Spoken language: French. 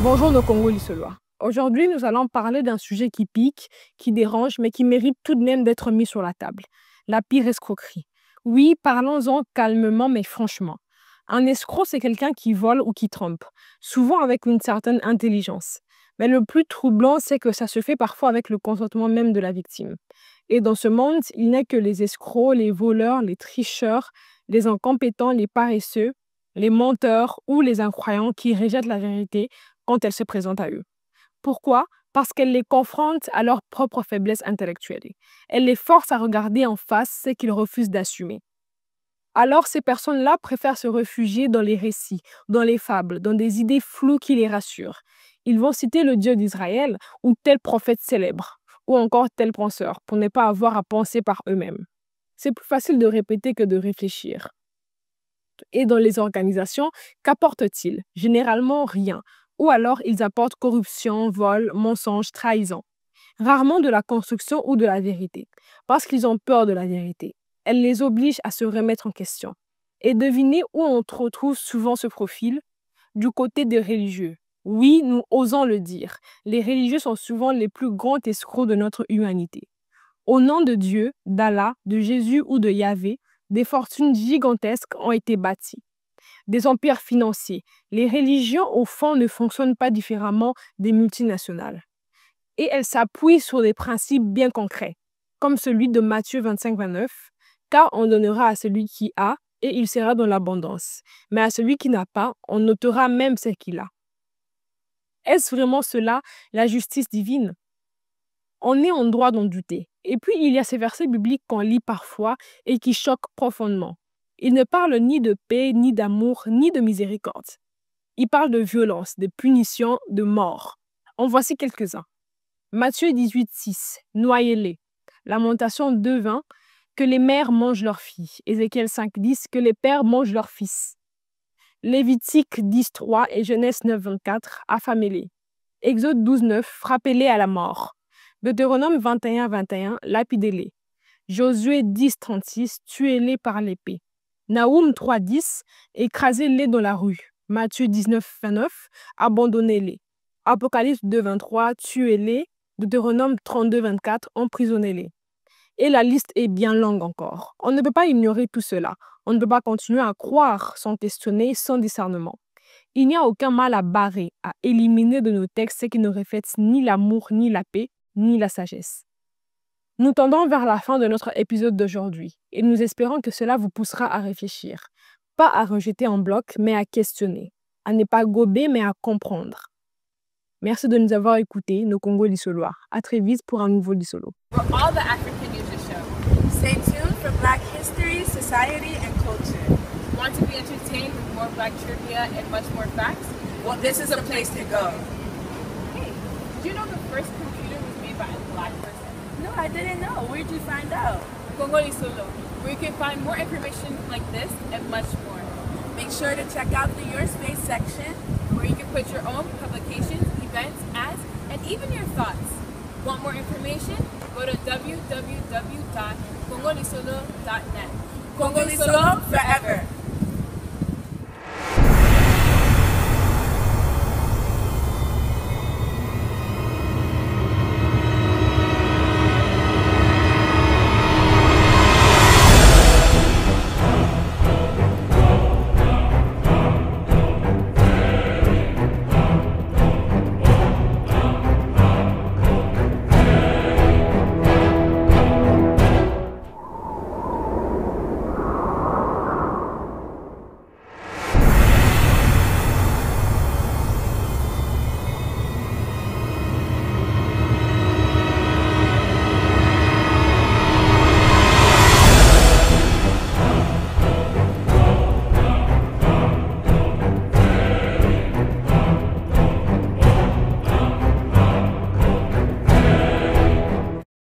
Bonjour nos Congolais. Aujourd'hui, nous allons parler d'un sujet qui pique, qui dérange, mais qui mérite tout de même d'être mis sur la table. La pire escroquerie. Oui, parlons-en calmement, mais franchement. Un escroc, c'est quelqu'un qui vole ou qui trompe, souvent avec une certaine intelligence. Mais le plus troublant, c'est que ça se fait parfois avec le consentement même de la victime. Et dans ce monde, il n'y a que les escrocs, les voleurs, les tricheurs, les incompétents, les paresseux, les menteurs ou les incroyants qui rejettent la vérité quand elle se présente à eux. Pourquoi? Parce qu'elle les confronte à leur propre faiblesse intellectuelle. Elle les force à regarder en face ce qu'ils refusent d'assumer. Alors ces personnes-là préfèrent se réfugier dans les récits, dans les fables, dans des idées floues qui les rassurent. Ils vont citer le Dieu d'Israël ou tel prophète célèbre, ou encore tel penseur, pour ne pas avoir à penser par eux-mêmes. C'est plus facile de répéter que de réfléchir. Et dans les organisations, qu'apportent-ils? Généralement rien. Ou alors ils apportent corruption, vol, mensonge, trahison. Rarement de la construction ou de la vérité, parce qu'ils ont peur de la vérité. Elle les oblige à se remettre en question. Et devinez où on retrouve souvent ce profil? Du côté des religieux. Oui, nous osons le dire. Les religieux sont souvent les plus grands escrocs de notre humanité. Au nom de Dieu, d'Allah, de Jésus ou de Yahvé, des fortunes gigantesques ont été bâties. Des empires financiers. Les religions, au fond, ne fonctionnent pas différemment des multinationales. Et elles s'appuient sur des principes bien concrets, comme celui de Matthieu 25-29, car on donnera à celui qui a, et il sera dans l'abondance. Mais à celui qui n'a pas, on notera même ce qu'il a. Est-ce vraiment cela, la justice divine? On est en droit d'en douter. Et puis, il y a ces versets bibliques qu'on lit parfois et qui choquent profondément. Ils ne parlent ni de paix, ni d'amour, ni de miséricorde. Ils parlent de violence, de punition, de mort. En voici quelques-uns. Matthieu 18,6, noyez-les. Lamentation 2,20, que les mères mangent leurs filles. Ézéchiel 5,10, que les pères mangent leurs fils. Lévitique 10,3 et Genèse 9,24, affamez-les. Exode 12,9, frappez-les à la mort. Deutéronome 21,21, lapidez-les. Josué 10,36, tuez-les par l'épée. Naoum 3,10, écrasez-les dans la rue. Matthieu 19,29, abandonnez-les. Apocalypse 2,23, tuez-les. Deutéronome 32,24, emprisonnez-les. Et la liste est bien longue encore. On ne peut pas ignorer tout cela. On ne peut pas continuer à croire sans questionner, sans discernement. Il n'y a aucun mal à barrer, à éliminer de nos textes ce qui ne reflète ni l'amour, ni la paix, ni la sagesse. Nous tendons vers la fin de notre épisode d'aujourd'hui et nous espérons que cela vous poussera à réfléchir. Pas à rejeter en bloc, mais à questionner. À ne pas gober, mais à comprendre. Merci de nous avoir écoutés, nos Congo Lissolois. À très vite pour un nouveau Lissolo. For all the African News Show. Stay tuned for Black history, society, and culture. Want to be entertained with more Black trivia and much more facts? Well, this is a place to go. Hey, did you know the first computer was made by a Black person? No, I didn't know. Where'd you find out? Congo Lissolo, where you can find more information like this and much more. Make sure to check out the Your Space section, where you can put your own publications, events, ads, and even your thoughts. Want more information? Go to www.congolisolo.net. Congo Lisolo forever!